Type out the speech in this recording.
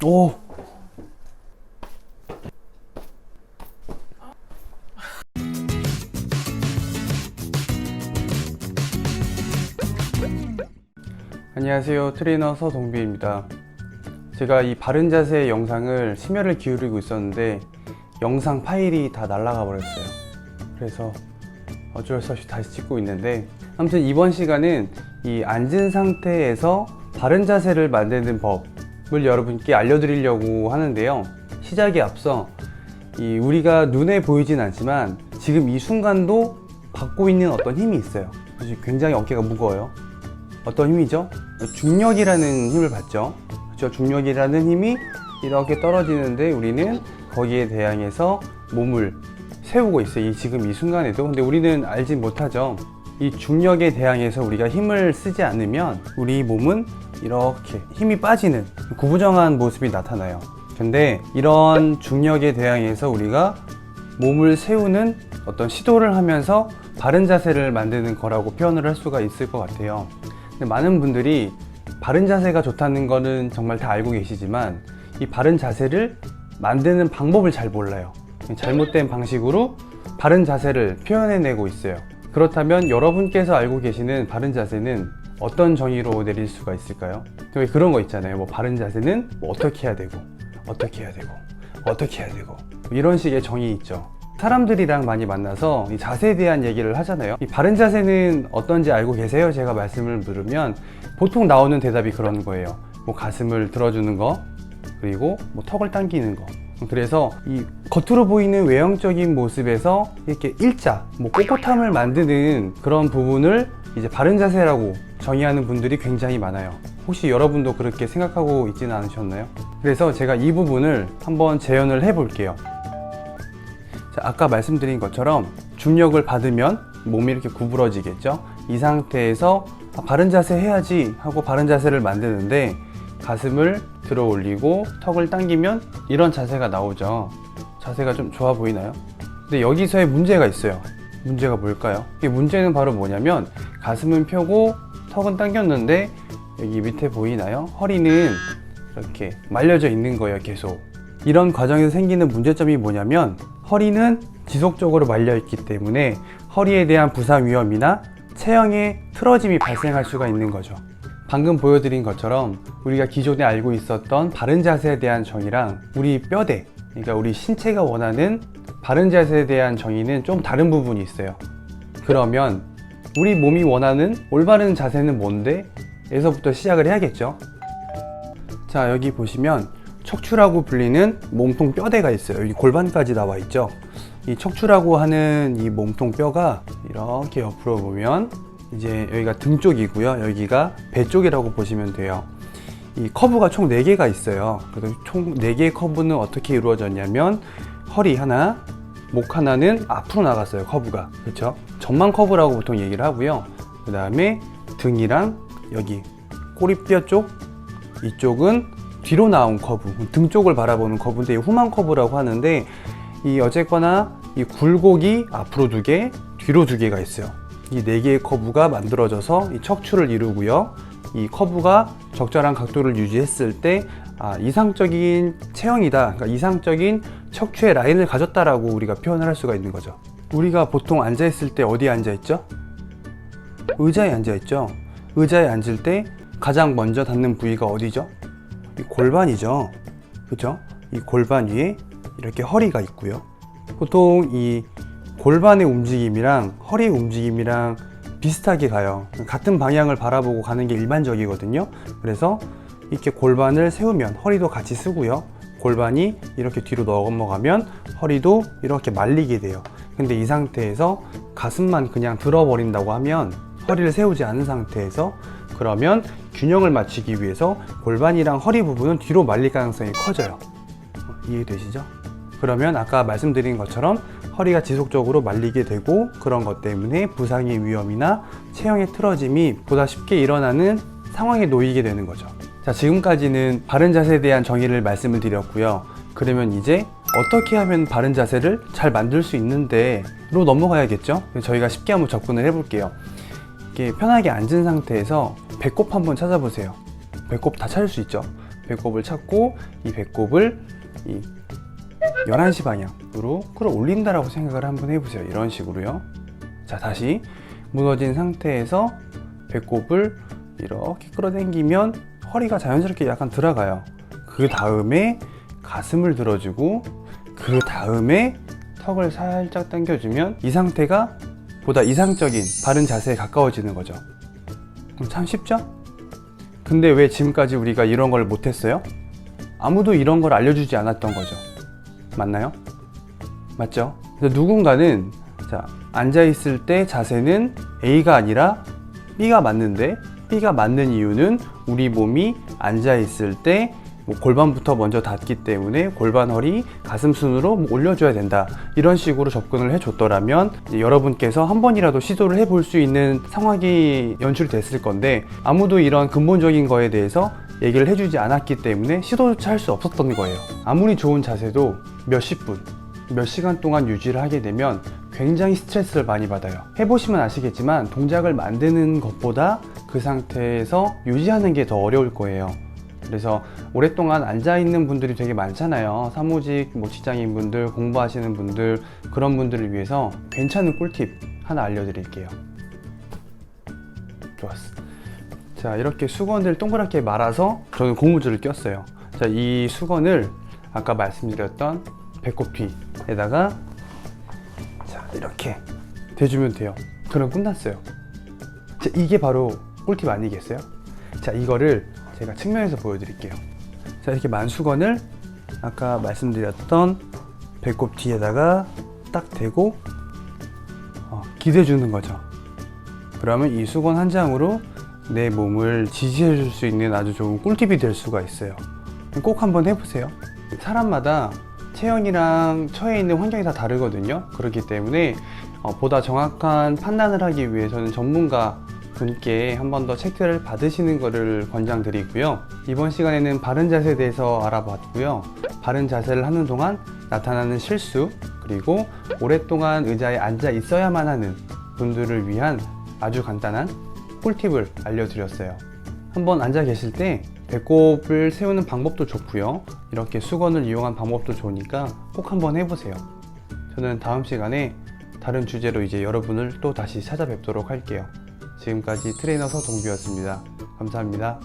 오. 안녕하세요. 트레이너 서동비입니다. 제가 이 바른 자세 영상을 심혈을 기울이고 있었는데 영상 파일이 다 날아가 버렸어요. 그래서 어쩔 수 없이 다시 찍고 있는데, 아무튼 이번 시간은 이 앉은 상태에서 바른 자세를 만드는 법을 여러분께 알려드리려고 하는데요. 시작에 앞서 우리가 눈에 보이진 않지만 지금 이 순간도 받고 있는 어떤 힘이 있어요. 굉장히 어깨가 무거워요. 어떤 힘이죠? 중력이라는 힘을 받죠. 그렇죠? 중력이라는 힘이 이렇게 떨어지는데 우리는 거기에 대항해서 몸을 세우고 있어요. 지금 이 순간에도. 근데 우리는 알지 못하죠. 이 중력에 대항해서 우리가 힘을 쓰지 않으면 우리 몸은 이렇게 힘이 빠지는 구부정한 모습이 나타나요. 근데 이런 중력에 대항해서 우리가 몸을 세우는 어떤 시도를 하면서 바른 자세를 만드는 거라고 표현을 할 수가 있을 것 같아요. 근데 많은 분들이 바른 자세가 좋다는 거는 정말 다 알고 계시지만 이 바른 자세를 만드는 방법을 잘 몰라요. 잘못된 방식으로 바른 자세를 표현해내고 있어요. 그렇다면 여러분께서 알고 계시는 바른 자세는 어떤 정의로 내릴 수가 있을까요? 그런 거 있잖아요. 뭐 바른 자세는 뭐 어떻게 해야 되고 어떻게 해야 되고 어떻게 해야 되고 이런 식의 정의 있죠. 사람들이랑 많이 만나서 이 자세에 대한 얘기를 하잖아요. 이 바른 자세는 어떤지 알고 계세요? 제가 말씀을 물으면 보통 나오는 대답이 그런 거예요. 뭐 가슴을 들어주는 거, 그리고 뭐 턱을 당기는 거. 그래서 이 겉으로 보이는 외형적인 모습에서 이렇게 일자, 뭐 꼿꼿함을 만드는 그런 부분을 이제 바른 자세라고 정의하는 분들이 굉장히 많아요. 혹시 여러분도 그렇게 생각하고 있지는 않으셨나요? 그래서 제가 이 부분을 한번 재현을 해 볼게요. 자, 아까 말씀드린 것처럼 중력을 받으면 몸이 이렇게 구부러지겠죠? 이 상태에서 바른 자세 해야지 하고 바른 자세를 만드는데 가슴을 들어 올리고 턱을 당기면 이런 자세가 나오죠. 자세가 좀 좋아 보이나요? 근데 여기서의 문제가 있어요. 문제가 뭘까요? 이 문제는 바로 뭐냐면 가슴은 펴고 턱은 당겼는데 여기 밑에 보이나요? 허리는 이렇게 말려져 있는 거예요. 계속. 이런 과정에서 생기는 문제점이 뭐냐면 허리는 지속적으로 말려 있기 때문에 허리에 대한 부상 위험이나 체형의 틀어짐이 발생할 수가 있는 거죠. 방금 보여드린 것처럼 우리가 기존에 알고 있었던 바른 자세에 대한 정의랑 우리 뼈대, 그러니까 우리 신체가 원하는 바른 자세에 대한 정의는 좀 다른 부분이 있어요. 그러면 우리 몸이 원하는 올바른 자세는 뭔데? 에서부터 시작을 해야겠죠. 자, 여기 보시면 척추라고 불리는 몸통 뼈대가 있어요. 여기 골반까지 나와 있죠. 이 척추라고 하는 이 몸통 뼈가 이렇게 옆으로 보면 이제 여기가 등 쪽이고요. 여기가 배 쪽이라고 보시면 돼요. 이 커브가 총 4개가 있어요. 그래서 총 4개의 커브는 어떻게 이루어졌냐면 허리 하나, 목 하나는 앞으로 나갔어요. 커브가. 그렇죠? 전방 커브라고 보통 얘기를 하고요. 그 다음에 등이랑 여기 꼬리뼈 쪽, 이쪽은 뒤로 나온 커브, 등 쪽을 바라보는 커브인데 후방 커브라고 하는데 어쨌거나 이 굴곡이 앞으로 2개, 뒤로 2개가 있어요. 이 4개의 커브가 만들어져서 이 척추를 이루고요. 이 커브가 적절한 각도를 유지했을 때 이상적인 체형이다, 그러니까 이상적인 척추의 라인을 가졌다라고 우리가 표현을 할 수가 있는 거죠. 우리가 보통 앉아있을 때 어디에 앉아있죠? 의자에 앉아있죠. 의자에 앉을 때 가장 먼저 닿는 부위가 어디죠? 이 골반이죠. 그죠? 이 골반 위에 이렇게 허리가 있고요. 보통 이 골반의 움직임이랑 허리의 움직임이랑 비슷하게 가요. 같은 방향을 바라보고 가는 게 일반적이거든요. 그래서 이렇게 골반을 세우면 허리도 같이 쓰고요. 골반이 이렇게 뒤로 넘어가면 허리도 이렇게 말리게 돼요. 근데 이 상태에서 가슴만 그냥 들어버린다고 하면 허리를 세우지 않은 상태에서 그러면 균형을 맞추기 위해서 골반이랑 허리 부분은 뒤로 말릴 가능성이 커져요. 이해되시죠? 그러면 아까 말씀드린 것처럼 허리가 지속적으로 말리게 되고 그런 것 때문에 부상의 위험이나 체형의 틀어짐이 보다 쉽게 일어나는 상황에 놓이게 되는 거죠. 자, 지금까지는 바른 자세에 대한 정의를 말씀을 드렸고요. 그러면 이제 어떻게 하면 바른 자세를 잘 만들 수 있는데로 넘어가야겠죠? 저희가 쉽게 한번 접근을 해볼게요. 이렇게 편하게 앉은 상태에서 배꼽 한번 찾아보세요. 배꼽 다 찾을 수 있죠? 배꼽을 찾고 이 배꼽을 이 11시 방향으로 끌어올린다라고 생각을 한번 해보세요. 이런 식으로요. 자, 다시 무너진 상태에서 배꼽을 이렇게 끌어당기면 허리가 자연스럽게 약간 들어가요. 그 다음에 가슴을 들어주고 그 다음에 턱을 살짝 당겨주면 이 상태가 보다 이상적인 바른 자세에 가까워지는 거죠. 참 쉽죠? 근데 왜 지금까지 우리가 이런 걸 못했어요? 아무도 이런 걸 알려주지 않았던 거죠. 맞나요? 맞죠? 그래서 누군가는 자, 앉아있을 때 자세는 A가 아니라 B가 맞는데 B가 맞는 이유는 우리 몸이 앉아있을 때 골반부터 먼저 닿기 때문에 골반, 허리, 가슴 순으로 올려줘야 된다. 이런 식으로 접근을 해줬더라면 여러분께서 한 번이라도 시도를 해볼 수 있는 상황이 연출이 됐을 건데 아무도 이런 근본적인 거에 대해서 얘기를 해주지 않았기 때문에 시도조차 할 수 없었던 거예요. 아무리 좋은 자세도 몇십 분, 몇 시간 동안 유지를 하게 되면 굉장히 스트레스를 많이 받아요. 해보시면 아시겠지만 동작을 만드는 것보다 그 상태에서 유지하는 게 더 어려울 거예요. 그래서 오랫동안 앉아있는 분들이 되게 많잖아요. 사무직, 직장인분들, 공부하시는 분들, 그런 분들을 위해서 괜찮은 꿀팁 하나 알려드릴게요. 좋았어. 자, 이렇게 수건을 동그랗게 말아서 저는 고무줄을 꼈어요. 자, 이 수건을 아까 말씀드렸던 배꼽 뒤에다가 자, 이렇게 대주면 돼요. 그럼 끝났어요. 자, 이게 바로 꿀팁 아니겠어요? 자, 이거를 제가 측면에서 보여드릴게요. 자, 이렇게 만수건을 아까 말씀드렸던 배꼽 뒤에다가 딱 대고 기대주는 거죠. 그러면 이 수건 한 장으로 내 몸을 지지해 줄 수 있는 아주 좋은 꿀팁이 될 수가 있어요. 꼭 한번 해보세요. 사람마다 체형이랑 처해 있는 환경이 다 다르거든요. 그렇기 때문에 보다 정확한 판단을 하기 위해서는 전문가 분께 한 번 더 체크를 받으시는 것을 권장드리고요. 이번 시간에는 바른 자세에 대해서 알아봤고요. 바른 자세를 하는 동안 나타나는 실수, 그리고 오랫동안 의자에 앉아 있어야만 하는 분들을 위한 아주 간단한 꿀팁을 알려드렸어요. 한번 앉아 계실 때 배꼽을 세우는 방법도 좋고요. 이렇게 수건을 이용한 방법도 좋으니까 꼭 한번 해보세요. 저는 다음 시간에 다른 주제로 이제 여러분을 또 다시 찾아뵙도록 할게요. 지금까지 트레이너 서동비였습니다. 감사합니다.